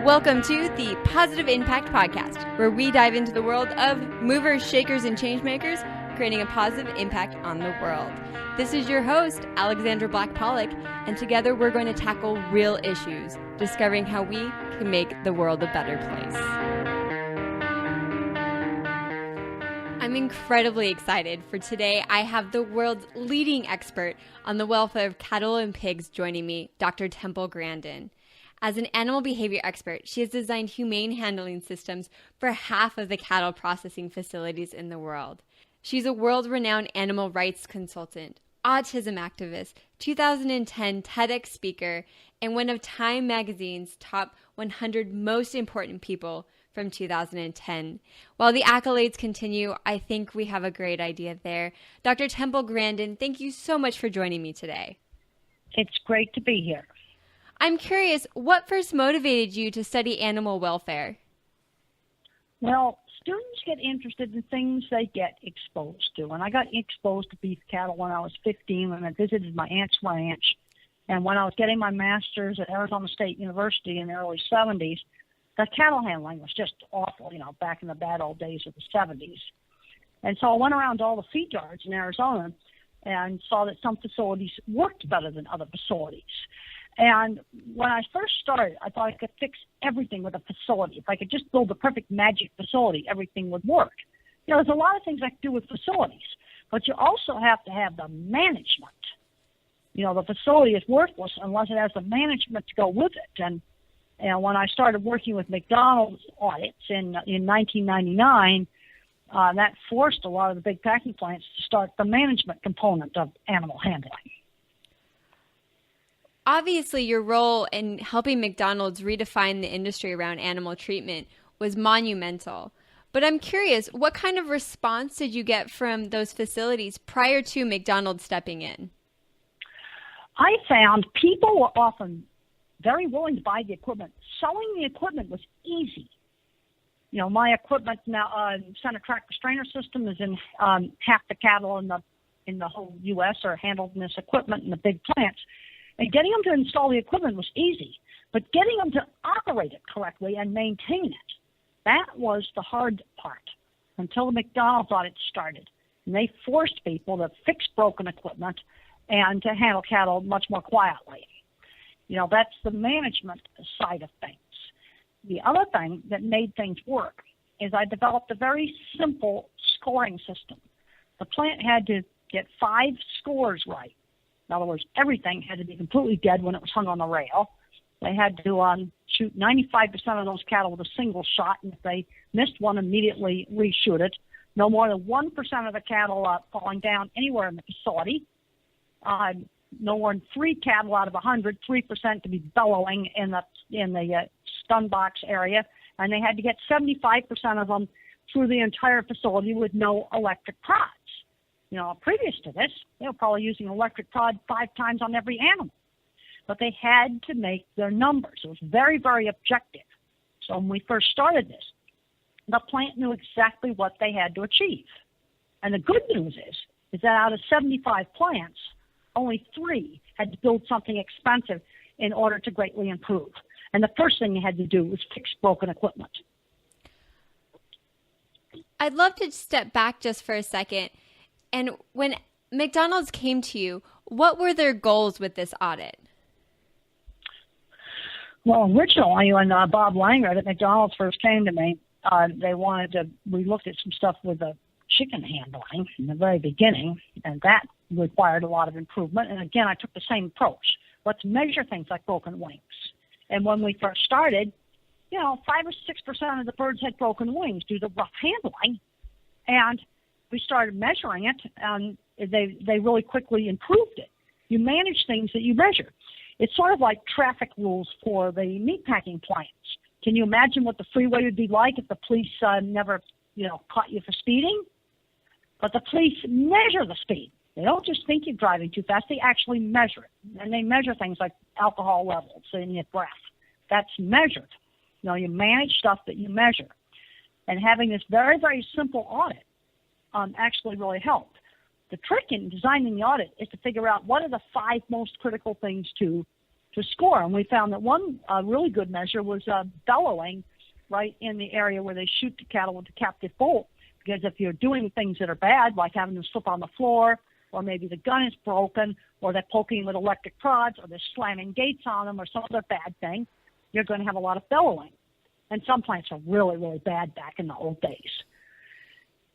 Welcome to the Positive Impact Podcast, where we dive into the world of movers, shakers, and changemakers, creating a positive impact on the world. This is your host, Alexandra Black-Pollock, and together we're going to tackle real issues, discovering how we can make the world a better place. I'm incredibly excited for today. I have the world's leading expert on the welfare of cattle and pigs joining me, Dr. Temple Grandin. As an animal behavior expert, she has designed humane handling systems for half of the cattle processing facilities in the world. She's a world-renowned animal rights consultant, autism activist, 2010 TEDx speaker, and one of Time Magazine's top 100 most important people from 2010. While the accolades continue, I think we have a great idea there. Dr. Temple Grandin, thank you so much for joining me today. It's great to be here. I'm curious, what first motivated you to study animal welfare? Well, students get interested in things they get exposed to. And I got exposed to beef cattle when I was 15 when I visited my aunt's ranch. And when I was getting my master's at Arizona State University in the early 70s, the cattle handling was just awful, back in the bad old days of the 70s. And so I went around to all the feed yards in Arizona and saw that some facilities worked better than other facilities. And when I first started, I thought I could fix everything with a facility. If I could just build the perfect magic facility, everything would work. There's a lot of things I can do with facilities, but you also have to have the management. The facility is worthless unless it has the management to go with it. And when I started working with McDonald's audits in 1999, that forced a lot of the big packing plants to start the management component of animal handling. Obviously, your role in helping McDonald's redefine the industry around animal treatment was monumental. But I'm curious, what kind of response did you get from those facilities prior to McDonald's stepping in? I found people were often very willing to buy the equipment. Selling the equipment was easy. My equipment now, center track restrainer system is in half the cattle in the whole U.S. are handled in this equipment in the big plants. And getting them to install the equipment was easy, but getting them to operate it correctly and maintain it, that was the hard part until the McDonald's audit started. And they forced people to fix broken equipment and to handle cattle much more quietly. That's the management side of things. The other thing that made things work is I developed a very simple scoring system. The plant had to get 5 scores right. In other words, everything had to be completely dead when it was hung on the rail. They had to shoot 95% of those cattle with a single shot, and if they missed one, immediately reshoot it. No more than 1% of the cattle falling down anywhere in the facility. No more than 3 cattle out of 100, 3% to be bellowing in the stun box area, and they had to get 75% of them through the entire facility with no electric prods. Previous to this, they were probably using an electric prod 5 times on every animal. But they had to make their numbers. It was very, very objective. So when we first started this, the plant knew exactly what they had to achieve. And the good news is that out of 75 plants, only 3 had to build something expensive in order to greatly improve. And the first thing they had to do was fix broken equipment. I'd love to step back just for a second. And when McDonald's came to you, what were their goals with this audit? Well, originally, when Bob Langer at McDonald's first came to me, we looked at some stuff with the chicken handling in the very beginning, and that required a lot of improvement. And again, I took the same approach. Let's measure things like broken wings. And when we first started, 5 or 6% of the birds had broken wings due to rough handling. And we started measuring it, and they really quickly improved it. You manage things that you measure. It's sort of like traffic rules for the meatpacking plants. Can you imagine what the freeway would be like if the police never, caught you for speeding? But the police measure the speed. They don't just think you're driving too fast. They actually measure it. And they measure things like alcohol levels in your breath. That's measured. You manage stuff that you measure. And having this very, very simple audit actually really helped. The trick in designing the audit is to figure out what are the 5 most critical things to to score. And we found that one really good measure was bellowing right in the area where they shoot the cattle with the captive bolt. Because if you're doing things that are bad, like having them slip on the floor, or maybe the gun is broken, or they're poking with electric prods, or they're slamming gates on them, or some other bad thing, you're going to have a lot of bellowing. And some plants are really, really bad back in the old days.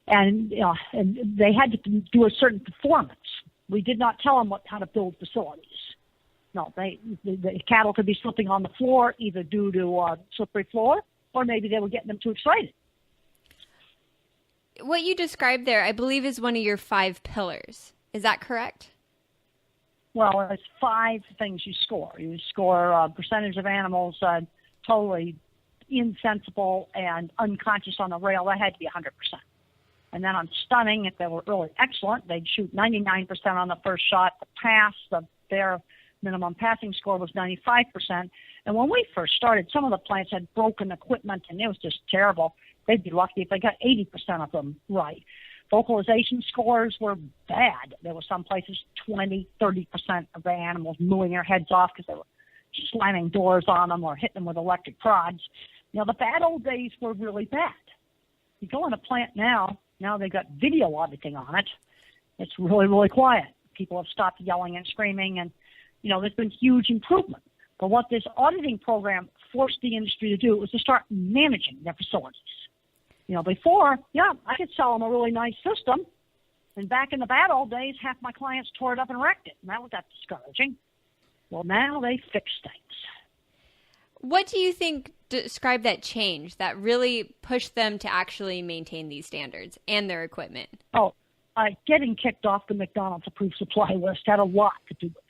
And they had to do a certain performance. We did not tell them how to build facilities. No, the cattle could be slipping on the floor either due to slippery floor, or maybe they were getting them too excited. What you described there, I believe, is one of your 5 pillars. Is that correct? Well, it's 5 things you score. You score percentage of animals totally insensible and unconscious on the rail. That had to be 100%. And then on stunning, if they were really excellent, they'd shoot 99% on the first shot. The pass, their minimum passing score was 95%. And when we first started, some of the plants had broken equipment, and it was just terrible. They'd be lucky if they got 80% of them right. Vocalization scores were bad. There were some places 20, 30% of the animals mooing their heads off because they were slamming doors on them or hitting them with electric prods. The bad old days were really bad. You go in a plant now they've got video auditing on it. It's really, really quiet. People have stopped yelling and screaming, and, there's been huge improvement. But what this auditing program forced the industry to do was to start managing their facilities. Before, I could sell them a really nice system. And back in the bad old days, half my clients tore it up and wrecked it. And that was discouraging. Well, now they fix things. What do you think describe that change that really pushed them to actually maintain these standards and their equipment? Oh, getting kicked off the McDonald's approved supply list had a lot to do with it.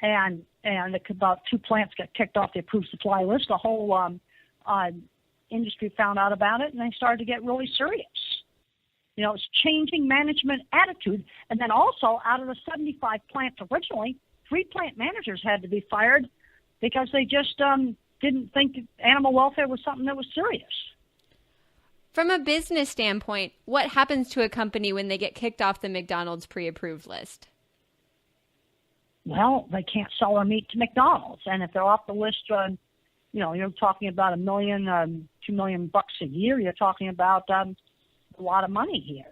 And about 2 plants got kicked off the approved supply list. The whole industry found out about it, and they started to get really serious. It's changing management attitude. And then also, out of the 75 plants originally, 3 plant managers had to be fired because they just didn't think animal welfare was something that was serious. From a business standpoint, what happens to a company when they get kicked off the McDonald's pre-approved list? Well, they can't sell their meat to McDonald's. And if they're off the list, you're talking about $1 million, $2 million a year. You're talking about a lot of money here.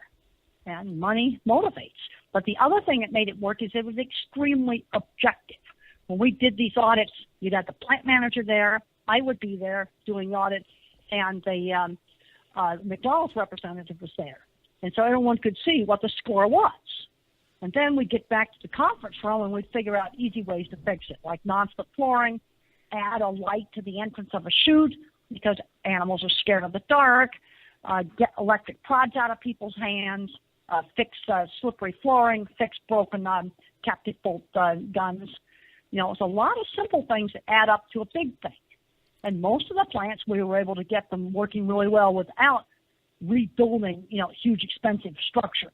And money motivates. But the other thing that made it work is it was extremely objective. When we did these audits, you'd have the plant manager there. I would be there doing the audit, and the McDonald's representative was there. And so everyone could see what the score was. And then we'd get back to the conference room, and we'd figure out easy ways to fix it, like non-slip flooring, add a light to the entrance of a chute because animals are scared of the dark, get electric prods out of people's hands, fix slippery flooring, fix broken captive bolt guns. It's a lot of simple things that add up to a big thing. And most of the plants, we were able to get them working really well without rebuilding, huge expensive structures.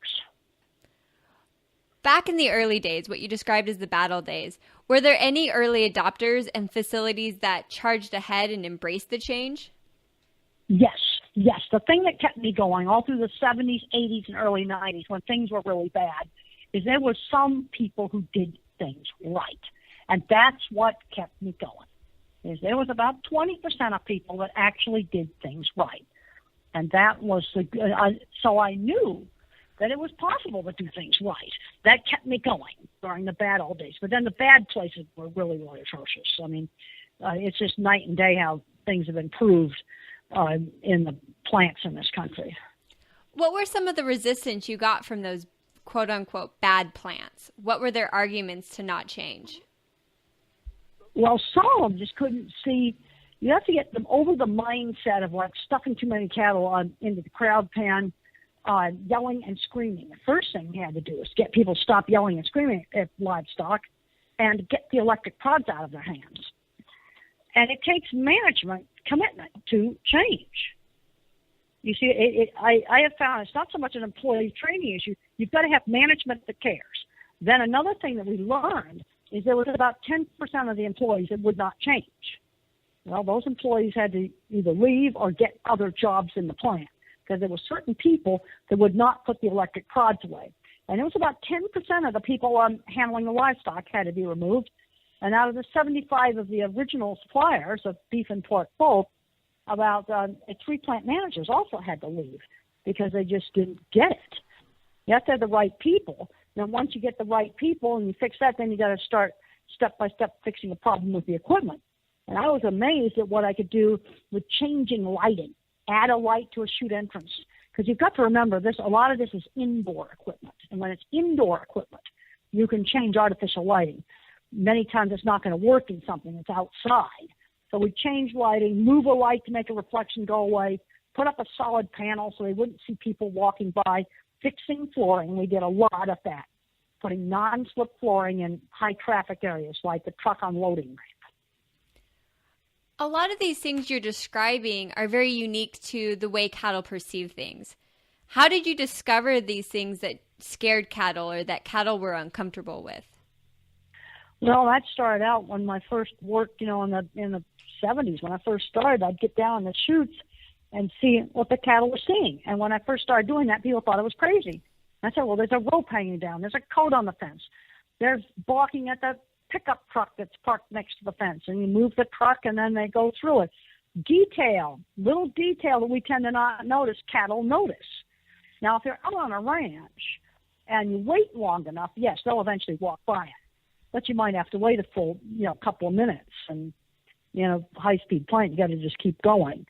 Back in the early days, what you described as the battle days, were there any early adopters and facilities that charged ahead and embraced the change? Yes. The thing that kept me going all through the 70s, 80s, and early 90s when things were really bad is there were some people who did things right. And that's what kept me going. Is there was about 20% of people that actually did things right. And that was so I knew that it was possible to do things right. That kept me going during the bad old days. But then the bad places were really, really atrocious. I mean, it's just night and day how things have improved in the plants in this country. What were some of the resistance you got from those quote-unquote bad plants? What were their arguments to not change? Well, some of them just couldn't see. You have to get them over the mindset of like stuffing too many cattle into the crowd pen, yelling and screaming. The first thing you had to do is get people to stop yelling and screaming at livestock and get the electric prods out of their hands. And it takes management commitment to change. You see, I have found it's not so much an employee training issue. You've got to have management that cares. Then another thing that we learned is there was about 10% of the employees that would not change. Well, those employees had to either leave or get other jobs in the plant because there were certain people that would not put the electric prods away. And it was about 10% of the people handling the livestock had to be removed. And out of the 75 of the original suppliers of beef and pork both, about 3 plant managers also had to leave because they just didn't get it. You have to have the right people. Now, once you get the right people and you fix that, then you got to start step by step fixing the problem with the equipment. And I was amazed at what I could do with changing lighting. Add a light to a chute entrance. Because you've got to remember, a lot of this is indoor equipment. And when it's indoor equipment, you can change artificial lighting. Many times it's not going to work in something that's outside. So we change lighting, move a light to make a reflection go away, put up a solid panel so they wouldn't see people walking by, fixing flooring. We did a lot of that, putting non-slip flooring in high-traffic areas like the truck unloading ramp. A lot of these things you're describing are very unique to the way cattle perceive things. How did you discover these things that scared cattle or that cattle were uncomfortable with? Well, that started out when I first worked, in the 70s. When I first started, I'd get down in the chutes and see what the cattle were seeing. And when I first started doing that, people thought I was crazy. I said, well, there's a rope hanging down. There's a coat on the fence. There's balking at the pickup truck that's parked next to the fence. And you move the truck, and then they go through it. Little detail that we tend to not notice, cattle notice. Now, if you're out on a ranch and you wait long enough, yes, they'll eventually walk by it. But you might have to wait a full, couple of minutes. And, high-speed plant, you got to just keep going.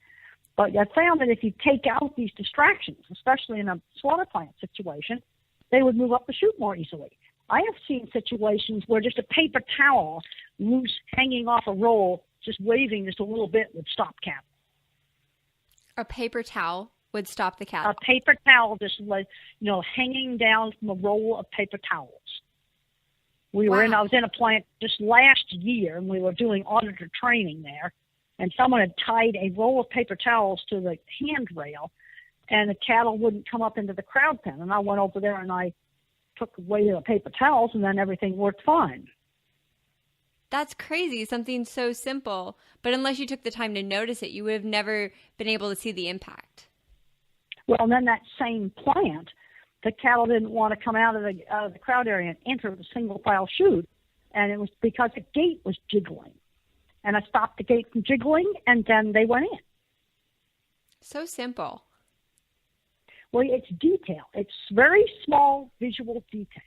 But I found that if you take out these distractions, especially in a slaughter plant situation, they would move up the chute more easily. I have seen situations where just a paper towel loose hanging off a roll, just waving just a little bit, would stop cattle. A paper towel would stop the cattle? A paper towel just, hanging down from a roll of paper towels. I was in a plant just last year, and we were doing auditor training there, and someone had tied a roll of paper towels to the handrail, and the cattle wouldn't come up into the crowd pen. And I went over there and I took away the paper towels, and then everything worked fine. That's crazy, something so simple. But unless you took the time to notice it, you would have never been able to see the impact. Well, and then that same plant, the cattle didn't want to come out of the crowd area and enter the single file chute, and it was because the gate was jiggling. And I stopped the gate from jiggling, and then they went in. So simple. Well, it's detail. It's very small visual detail.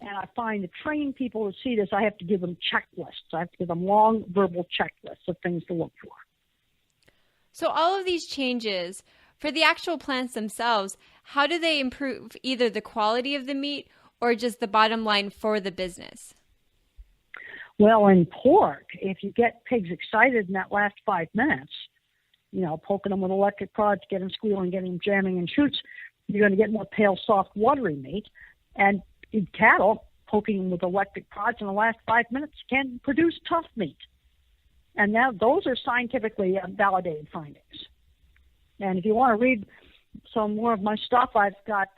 And I find to train people to see this, I have to give them checklists. I have to give them long verbal checklists of things to look for. So all of these changes, for the actual plants themselves, how do they improve either the quality of the meat or just the bottom line for the business? Well, in pork, if you get pigs excited in that last 5 minutes, poking them with electric prods, get them squealing, getting them jamming in chutes, you're going to get more pale, soft, watery meat. And in cattle, poking them with electric prods in the last 5 minutes can produce tough meat. And now those are scientifically validated findings. And if you want to read some more of my stuff, I've got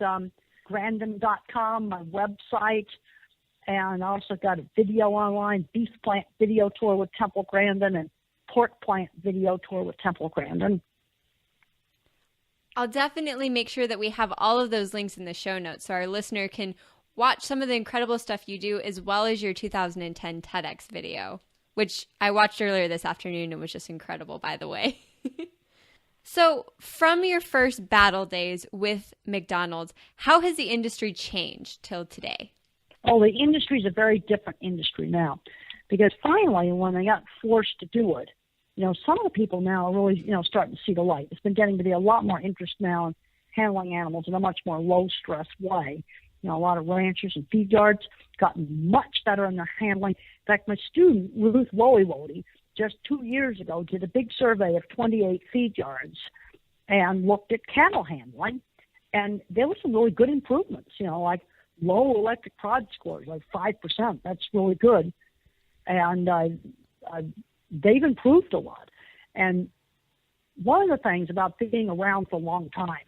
Grandin.com, my website, and I also got a video online, beef plant video tour with Temple Grandin and pork plant video tour with Temple Grandin. I'll definitely make sure that we have all of those links in the show notes so our listener can watch some of the incredible stuff you do as well as your 2010 TEDx video, which I watched earlier this afternoon and was just incredible, by the way. So from your first battle days with McDonald's, how has the industry changed till today? Oh, the industry is a very different industry now, because finally, when they got forced to do it, some of the people now are really, starting to see the light. It's been getting to be a lot more interest now in handling animals in a much more low-stress way. A lot of ranchers and feed yards gotten much better in their handling. In fact, my student, Ruth Woolly, just 2 years ago did a big survey of 28 feed yards and looked at cattle handling, and there were some really good improvements, like low electric prod scores, like 5%. That's really good. And they've improved a lot. And one of the things about being around for a long time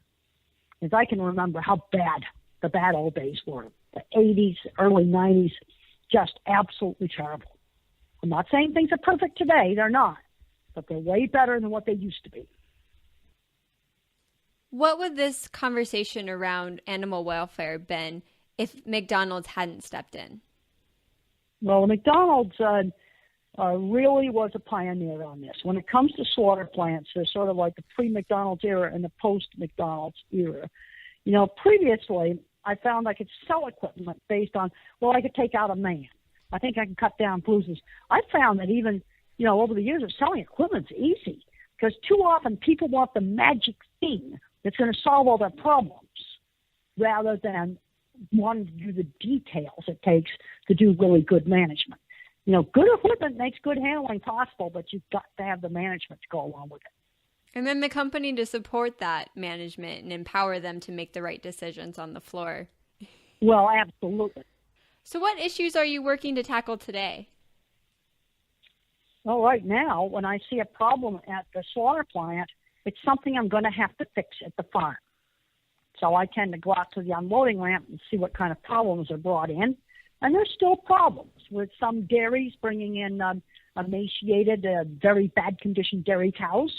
is I can remember how bad the bad old days were. The 80s, early 90s, just absolutely terrible. I'm not saying things are perfect today. They're not. But they're way better than what they used to be. What would this conversation around animal welfare been if McDonald's hadn't stepped in? Well, McDonald's really was a pioneer on this. When it comes to slaughter plants, there's sort of like the pre-McDonald's era and the post-McDonald's era. Previously, I found I could sell equipment based on, well, I could take out a man. I think I can cut down bruises. I found that even, over the years of selling equipment's easy, because too often people want the magic thing that's going to solve all their problems rather than wanting to do the details it takes to do really good management. Good equipment makes good handling possible, but you've got to have the management to go along with it. And then the company to support that management and empower them to make the right decisions on the floor. Well, absolutely. So what issues are you working to tackle today? Well, right now, when I see a problem at the slaughter plant, it's something I'm going to have to fix at the farm. So I tend to go out to the unloading ramp and see what kind of problems are brought in. And there's still problems with some dairies bringing in emaciated, very bad condition dairy cows.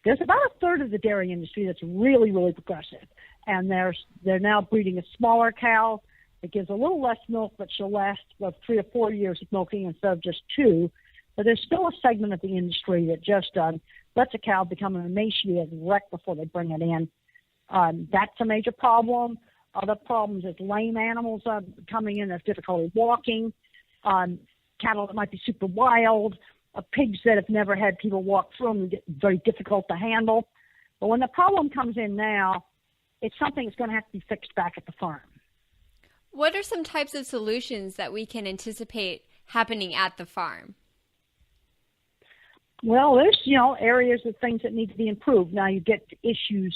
There's about a third of the dairy industry that's really, really progressive. And they're now breeding a smaller cow. It gives a little less milk, but she'll last 3 or 4 years of milking instead of just 2. But there's still a segment of the industry that just lets a cow become an emaciated wreck before they bring it in. That's a major problem. Other problems is lame animals coming in that have difficulty walking, cattle that might be super wild, pigs that have never had people walk through them and get very difficult to handle. But when the problem comes in now, it's something that's going to have to be fixed back at the farm. What are some types of solutions that we can anticipate happening at the farm? Well, there's, areas of things that need to be improved. Now you get issues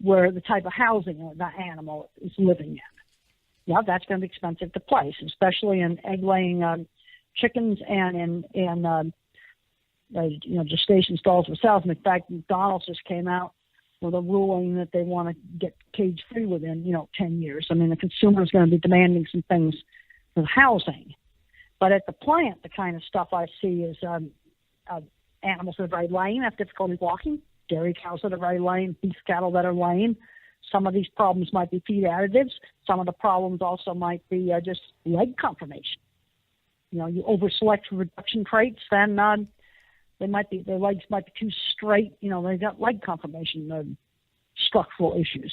where the type of housing the animal is living in. Yeah, that's going to be expensive to place, especially in egg-laying chickens and in gestation stalls for sales. In fact, McDonald's just came out with a ruling that they want to get cage-free within, 10 years. I mean, the consumer is going to be demanding some things for housing. But at the plant, the kind of stuff I see is animals that are very lame, have difficulty walking, dairy cows that are very lame, beef cattle that are lame. Some of these problems might be feed additives. Some of the problems also might be just leg conformation. You over-select for reduction traits, then their legs might be too straight. They've got leg conformation, structural issues.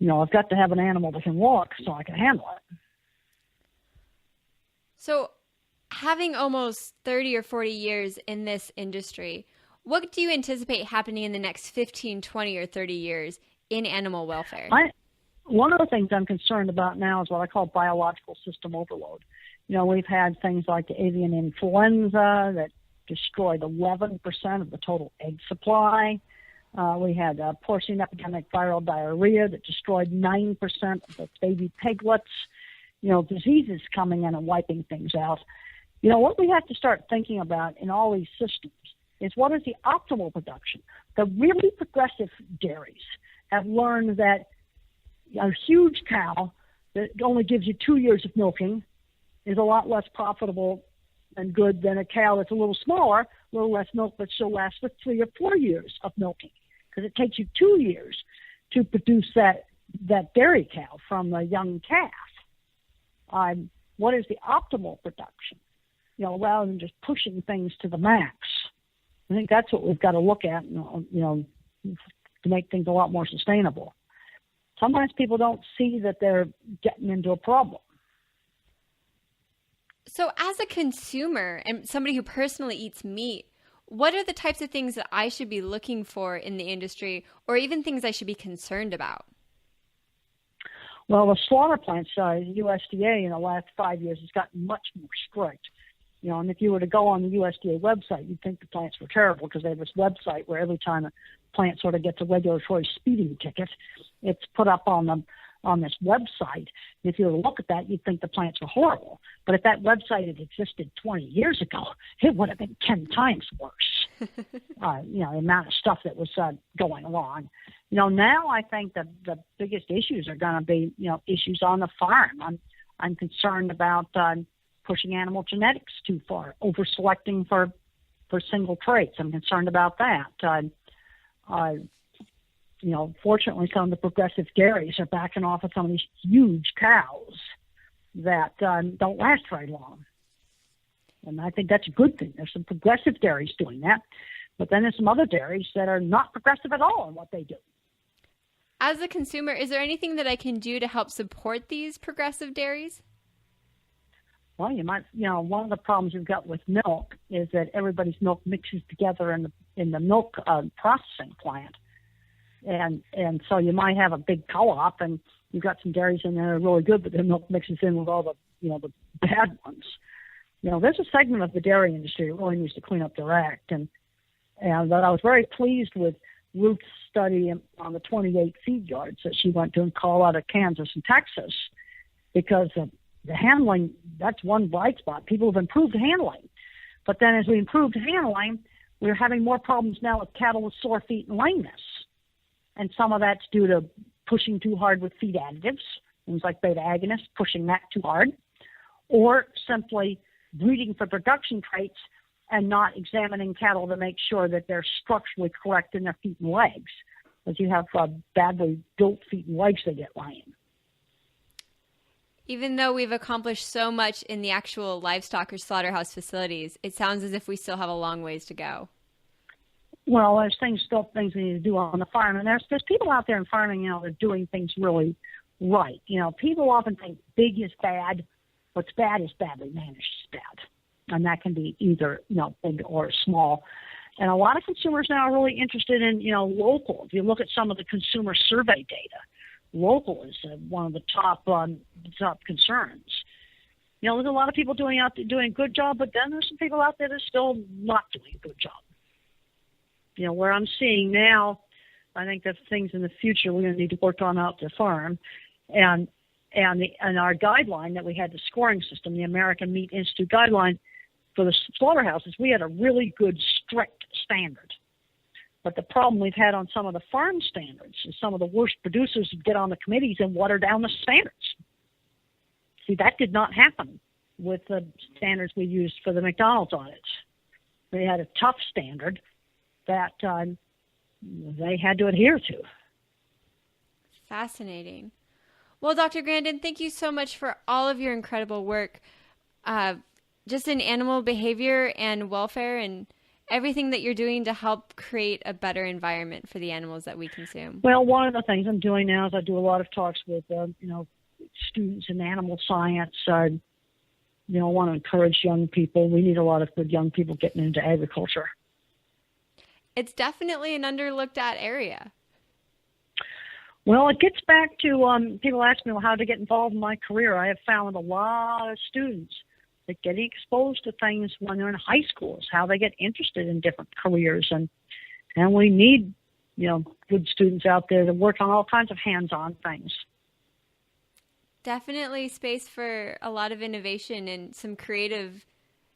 I've got to have an animal that can walk so I can handle it. So having almost 30 or 40 years in this industry, what do you anticipate happening in the next 15, 20, or 30 years in animal welfare? One of the things I'm concerned about now is what I call biological system overload. We've had things like the avian influenza that destroyed 11% of the total egg supply. We had porcine epidemic viral diarrhea that destroyed 9% of the baby piglets. Diseases coming in and wiping things out. What we have to start thinking about in all these systems is what is the optimal production. The really progressive dairies have learned that a huge cow that only gives you 2 years of milking is a lot less profitable and good than a cow that's a little smaller, a little less milk, but still lasts for 3 or 4 years of milking, because it takes you 2 years to produce that dairy cow from a young calf. What is the optimal production? Rather than just pushing things to the max. I think that's what we've got to look at, to make things a lot more sustainable. Sometimes people don't see that they're getting into a problem. So as a consumer and somebody who personally eats meat, what are the types of things that I should be looking for in the industry, or even things I should be concerned about? Well, the slaughter plants, USDA in the last 5 years has gotten much more strict. And if you were to go on the USDA website, you'd think the plants were terrible, because they have this website where every time a plant sort of gets a regulatory speeding ticket, it's put up on this website. If you were to look at that, you'd think the plants were horrible. But if that website had existed 20 years ago, it would have been 10 times worse. The amount of stuff that was going wrong. Now I think that the biggest issues are going to be, issues on the farm. I'm concerned about pushing animal genetics too far, over-selecting for single traits. I'm concerned about that. Fortunately, some of the progressive dairies are backing off of some of these huge cows that don't last very long. And I think that's a good thing. There's some progressive dairies doing that, but then there's some other dairies that are not progressive at all in what they do. As a consumer, is there anything that I can do to help support these progressive dairies? Well, one of the problems you've got with milk is that everybody's milk mixes together in the milk processing plant. And so you might have a big co-op and you've got some dairies in there that are really good, but their milk mixes in with all the bad ones. There's a segment of the dairy industry that really needs to clean up their act. And I was very pleased with Ruth's study on the 28 feed yards that she went to in Colorado, Kansas, and Texas, because the handling, that's one bright spot. People have improved handling. But then as we improved handling, we're having more problems now with cattle with sore feet and lameness. And some of that's due to pushing too hard with feed additives, things like beta agonists, pushing that too hard, or simply breeding for production traits and not examining cattle to make sure that they're structurally correct in their feet and legs. Because you have badly built feet and legs, they get lame. Even though we've accomplished so much in the actual livestock or slaughterhouse facilities, it sounds as if we still have a long ways to go. Well, there's still things we need to do on the farm, and there's people out there in farming, that are doing things really right. People often think big is bad. What's bad is badly managed is bad, and that can be either big or small. And a lot of consumers now are really interested in local. If you look at some of the consumer survey data, local is one of the top concerns. There's a lot of people doing a good job, but then there's some people out there that are still not doing a good job. Where I'm seeing now, I think that's things in the future we're going to need to work on out the farm, and our guideline that we had, the scoring system, the American Meat Institute guideline for the slaughterhouses, we had a really good strict standard. But the problem we've had on some of the farm standards is some of the worst producers get on the committees and water down the standards. See, that did not happen with the standards we used for the McDonald's audits. We had a tough standard that they had to adhere to. Fascinating. Well, Dr. Grandin, thank you so much for all of your incredible work just in animal behavior and welfare and everything that you're doing to help create a better environment for the animals that we consume. Well, one of the things I'm doing now is I do a lot of talks with, students in animal science. I want to encourage young people. We need a lot of good young people getting into agriculture. It's definitely an underlooked at area. Well, it gets back to people ask me, well, how to get involved in my career. I have found a lot of students that getting exposed to things when they're in high school is how they get interested in different careers. And we need, good students out there to work on all kinds of hands-on things. Definitely space for a lot of innovation and some creative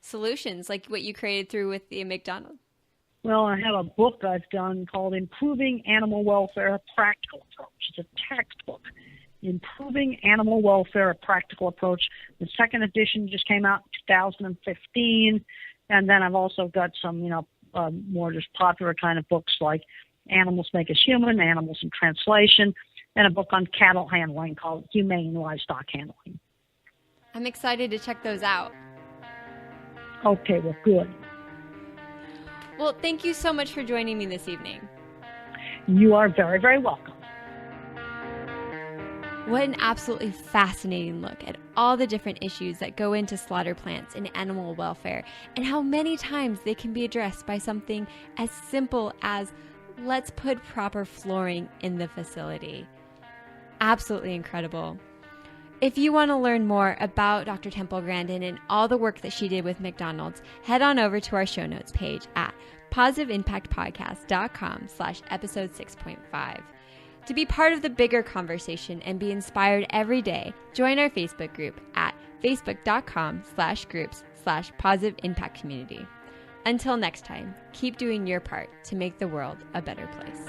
solutions like what you created through with the McDonald's. Well, I have a book I've done called Improving Animal Welfare, a Practical Approach. It's a textbook. Improving Animal Welfare, a Practical Approach. The second edition just came out in 2015. And then I've also got some, more just popular kind of books like Animals Make Us Human, Animals in Translation, and a book on cattle handling called Humane Livestock Handling. I'm excited to check those out. Okay, well, good. Well, thank you so much for joining me this evening. You are very, very welcome. What an absolutely fascinating look at all the different issues that go into slaughter plants and animal welfare, and how many times they can be addressed by something as simple as, let's put proper flooring in the facility. Absolutely incredible. If you want to learn more about Dr. Temple Grandin and all the work that she did with McDonald's, head on over to our show notes page at positiveimpactpodcast.com/episode 6.5. To be part of the bigger conversation and be inspired every day, join our Facebook group at facebook.com/groups/positiveimpactcommunity. Until next time, keep doing your part to make the world a better place.